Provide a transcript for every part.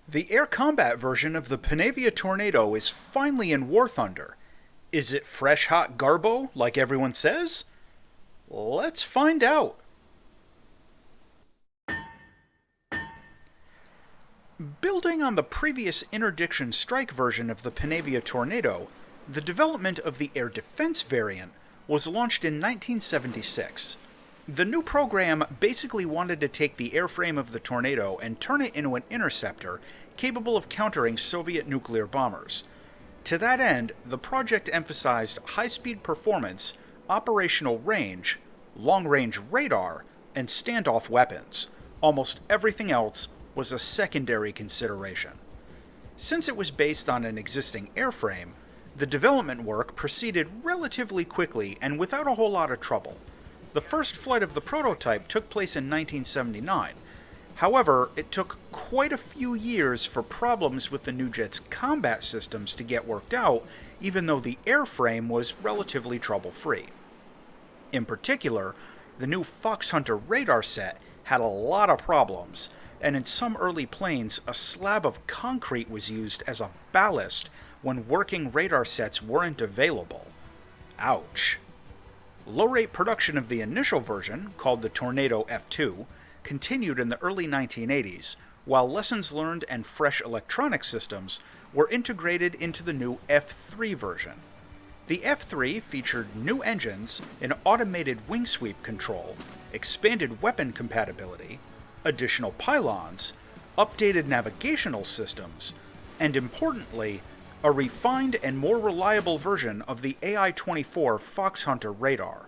The air combat version of the Panavia Tornado is finally in War Thunder. Is it fresh hot garbo, like everyone says? Let's find out. Building on the previous interdiction strike version of the Panavia Tornado, the development of the air defense variant was launched in 1976. The new program basically wanted to take the airframe of the Tornado and turn it into an interceptor capable of countering Soviet nuclear bombers. To that end, the project emphasized high-speed performance, operational range, long-range radar, and standoff weapons. Almost everything else was a secondary consideration. Since it was based on an existing airframe, the development work proceeded relatively quickly and without a whole lot of trouble. The first flight of the prototype took place in 1979. However, it took quite a few years for problems with the new jet's combat systems to get worked out, even though the airframe was relatively trouble-free. In particular, the new Foxhunter radar set had a lot of problems, and in some early planes, a slab of concrete was used as a ballast when working radar sets weren't available. Ouch. Low-rate production of the initial version, called the Tornado F.3, continued in the early 1980s, while lessons learned and fresh electronic systems were integrated into the new F.3 version. The F.3 featured new engines, an automated wing sweep control, expanded weapon compatibility, additional pylons, updated navigational systems, and importantly, a refined and more reliable version of the AI-24 Foxhunter radar.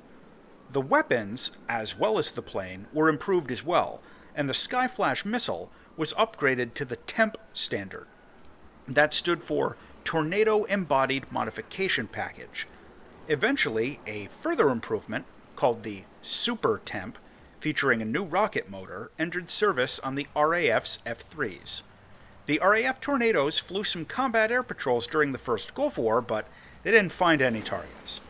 The weapons, as well as the plane, were improved as well, and the Skyflash missile was upgraded to the TEMP standard. That stood for Tornado Embodied Modification Package. Eventually, a further improvement, called the Super TEMP, featuring a new rocket motor, entered service on the RAF's F-3s. The RAF Tornadoes flew some combat air patrols during the first Gulf War, but they didn't find any targets.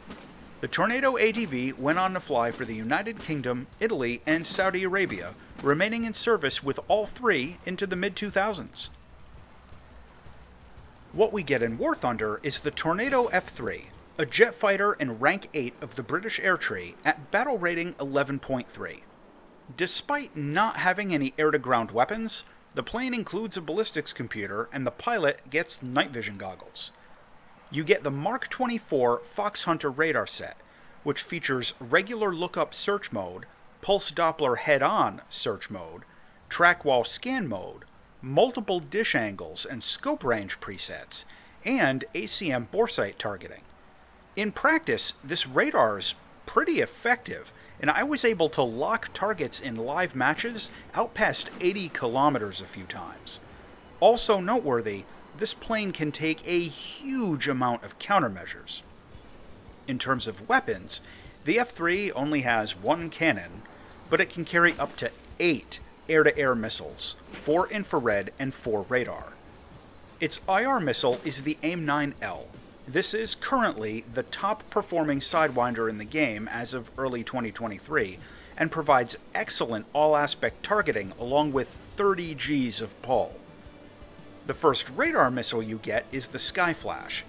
The Tornado ADV went on to fly for the United Kingdom, Italy, and Saudi Arabia, remaining in service with all three into the mid-2000s. What we get in War Thunder is the Tornado F.3, a jet fighter in Rank 8 of the British Air Tree at battle rating 11.3. Despite not having any air-to-ground weapons, the plane includes a ballistics computer and the pilot gets night vision goggles. You get the Mark 24 Foxhunter radar set, which features regular lookup search mode, pulse Doppler head-on search mode, track while scan mode, multiple dish angles and scope range presets, and ACM boresight targeting. In practice, this radar is pretty effective, and I was able to lock targets in live matches out past 80 kilometers a few times. Also noteworthy, this plane can take a huge amount of countermeasures. In terms of weapons, the F-3 only has one cannon, but it can carry up to 8 air-to-air missiles, 4 infrared and 4 radar. Its IR missile is the AIM-9L. This is currently the top-performing Sidewinder in the game as of early 2023, and provides excellent all-aspect targeting along with 30 Gs of pull. The first radar missile you get is the Skyflash.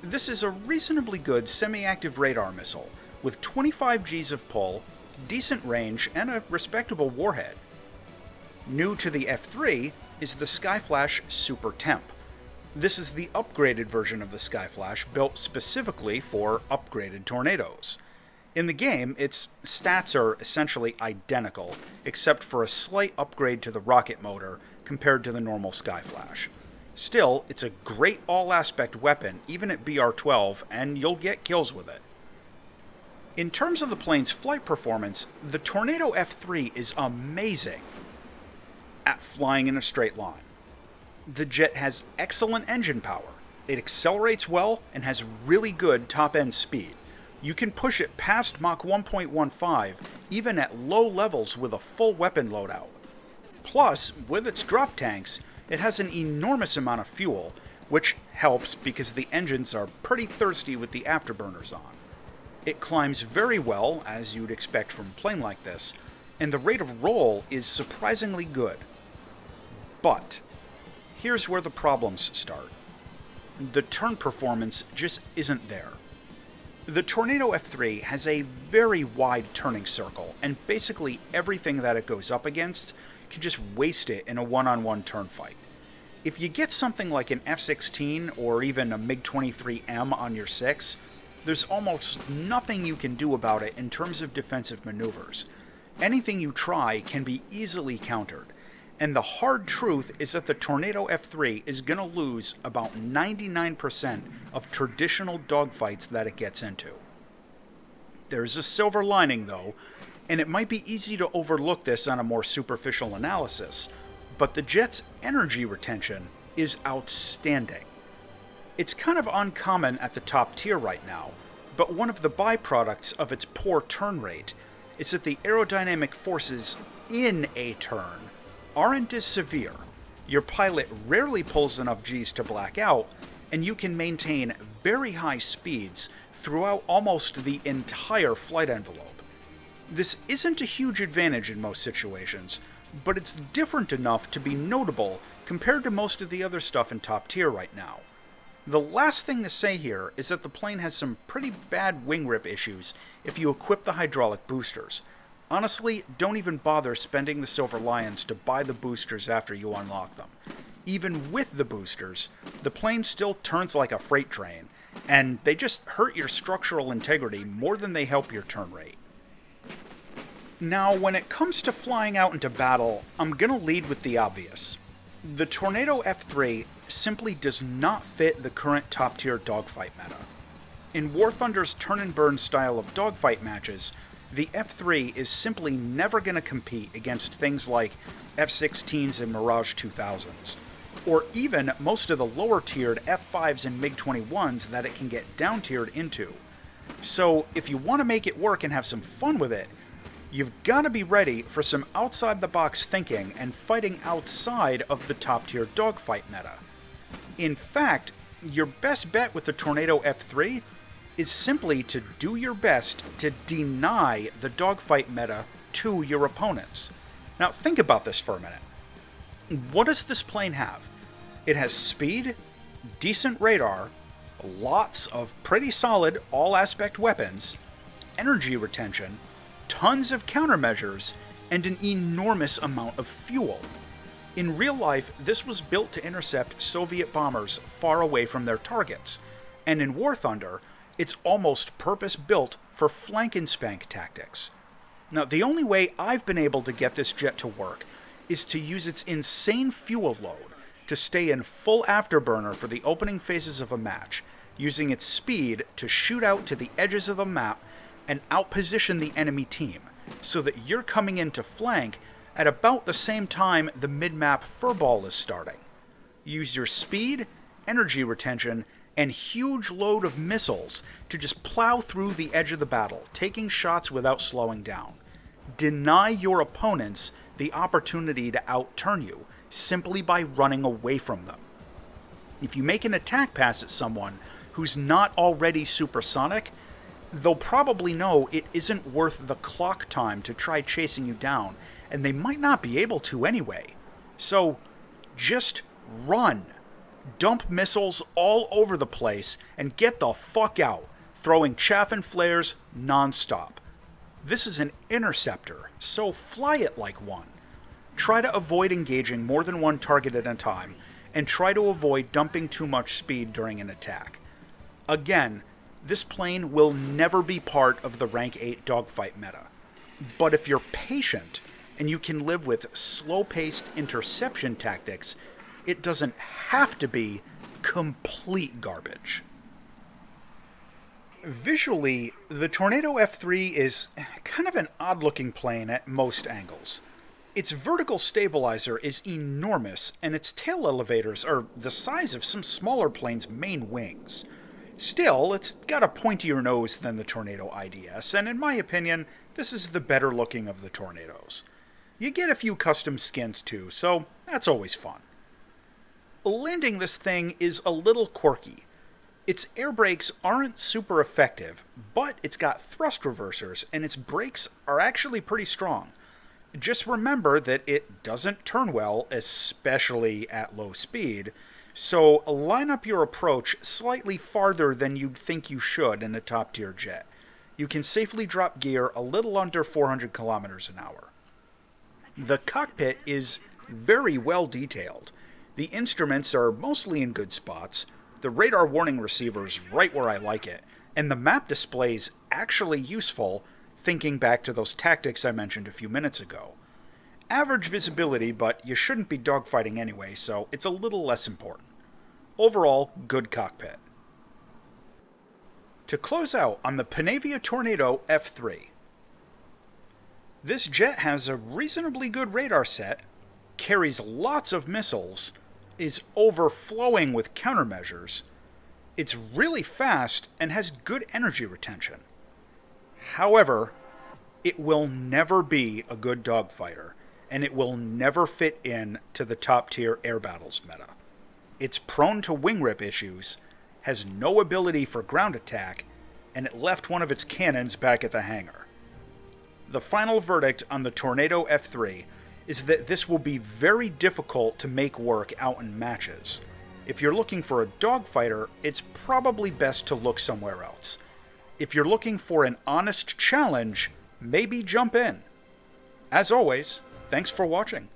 This is a reasonably good semi-active radar missile, with 25 Gs of pull, decent range, and a respectable warhead. New to the F-3 is the Skyflash Super Temp. This is the upgraded version of the Skyflash built specifically for upgraded Tornadoes. In the game, its stats are essentially identical, except for a slight upgrade to the rocket motor compared to the normal Skyflash. Still, it's a great all-aspect weapon, even at BR-12, and you'll get kills with it. In terms of the plane's flight performance, the Tornado F-3 is amazing at flying in a straight line. The jet has excellent engine power. It accelerates well and has really good top-end speed. You can push it past Mach 1.15 even at low levels with a full weapon loadout. Plus, with its drop tanks, it has an enormous amount of fuel, which helps because the engines are pretty thirsty with the afterburners on. It climbs very well, as you'd expect from a plane like this, and the rate of roll is surprisingly good. But Here's where the problems start. The turn performance just isn't there. The Tornado F3 has a very wide turning circle, and basically everything that it goes up against can just waste it in a one-on-one turn fight. If you get something like an F-16 or even a MiG-23M on your 6, there's almost nothing you can do about it in terms of defensive maneuvers. Anything you try can be easily countered, and the hard truth is that the Tornado F3 is going to lose about 99% of traditional dogfights that it gets into. There's a silver lining, though, and it might be easy to overlook this on a more superficial analysis, but the jet's energy retention is outstanding. It's kind of uncommon at the top tier right now, but one of the byproducts of its poor turn rate is that the aerodynamic forces in a turn aren't as severe. Your pilot rarely pulls enough Gs to black out, and you can maintain very high speeds throughout almost the entire flight envelope. This isn't a huge advantage in most situations, but it's different enough to be notable compared to most of the other stuff in top tier right now. The last thing to say here is that the plane has some pretty bad wing rip issues if you equip the hydraulic boosters. Honestly, don't even bother spending the Silver Lions to buy the boosters after you unlock them. Even with the boosters, the plane still turns like a freight train, and they just hurt your structural integrity more than they help your turn rate. Now, when it comes to flying out into battle, I'm gonna lead with the obvious. The Tornado F3 simply does not fit the current top-tier dogfight meta. In War Thunder's turn and burn style of dogfight matches, the F3 is simply never going to compete against things like F-16s and Mirage 2000s, or even most of the lower-tiered F-5s and MiG-21s that it can get down-tiered into. So if you want to make it work and have some fun with it, you've got to be ready for some outside-the-box thinking and fighting outside of the top-tier dogfight meta. In fact, your best bet with the Tornado F3 is simply to do your best to deny the dogfight meta to your opponents. Now think about this for a minute. What does this plane have? It has speed, decent radar, lots of pretty solid all-aspect weapons, energy retention, tons of countermeasures, and an enormous amount of fuel. In real life, this was built to intercept Soviet bombers far away from their targets, and in War Thunder, it's almost purpose-built for flank and spank tactics. Now, the only way I've been able to get this jet to work is to use its insane fuel load to stay in full afterburner for the opening phases of a match, using its speed to shoot out to the edges of the map and outposition the enemy team, so that you're coming in to flank at about the same time the mid-map furball is starting. Use your speed, energy retention, and huge load of missiles to just plow through the edge of the battle, taking shots without slowing down. Deny your opponents the opportunity to outturn you simply by running away from them. If you make an attack pass at someone who's not already supersonic, they'll probably know it isn't worth the clock time to try chasing you down, and they might not be able to anyway. So, just run. Dump missiles all over the place and get the fuck out, throwing chaff and flares non-stop. This is an interceptor, so fly it like one. Try to avoid engaging more than one target at a time, and try to avoid dumping too much speed during an attack. Again, this plane will never be part of the rank 8 dogfight meta. But if you're patient, and you can live with slow-paced interception tactics, it doesn't have to be complete garbage. Visually, the Tornado F3 is kind of an odd-looking plane at most angles. Its vertical stabilizer is enormous, and its tail elevators are the size of some smaller planes' main wings. Still, it's got a pointier nose than the Tornado IDS, and in my opinion, this is the better looking of the Tornadoes. You get a few custom skins too, so that's always fun. Landing this thing is a little quirky. Its air brakes aren't super effective, but it's got thrust reversers, and its brakes are actually pretty strong. Just remember that it doesn't turn well, especially at low speed, so line up your approach slightly farther than you'd think you should in a top tier jet. You can safely drop gear a little under 400 kilometers an hour. The cockpit is very well detailed. The instruments are mostly in good spots, the radar warning receiver's right where I like it, and the map display's actually useful, thinking back to those tactics I mentioned a few minutes ago. Average visibility, but you shouldn't be dogfighting anyway, so it's a little less important. Overall, good cockpit. To close out on the Panavia Tornado F.3. This jet has a reasonably good radar set, carries lots of missiles, is overflowing with countermeasures, it's really fast, and has good energy retention. However, it will never be a good dogfighter, and it will never fit in to the top tier air battles meta. It's prone to wing rip issues, has no ability for ground attack, and it left one of its cannons back at the hangar. The final verdict on the Tornado F.3 is that this will be very difficult to make work out in matches. If you're looking for a dogfighter, it's probably best to look somewhere else. If you're looking for an honest challenge, maybe jump in. As always, thanks for watching.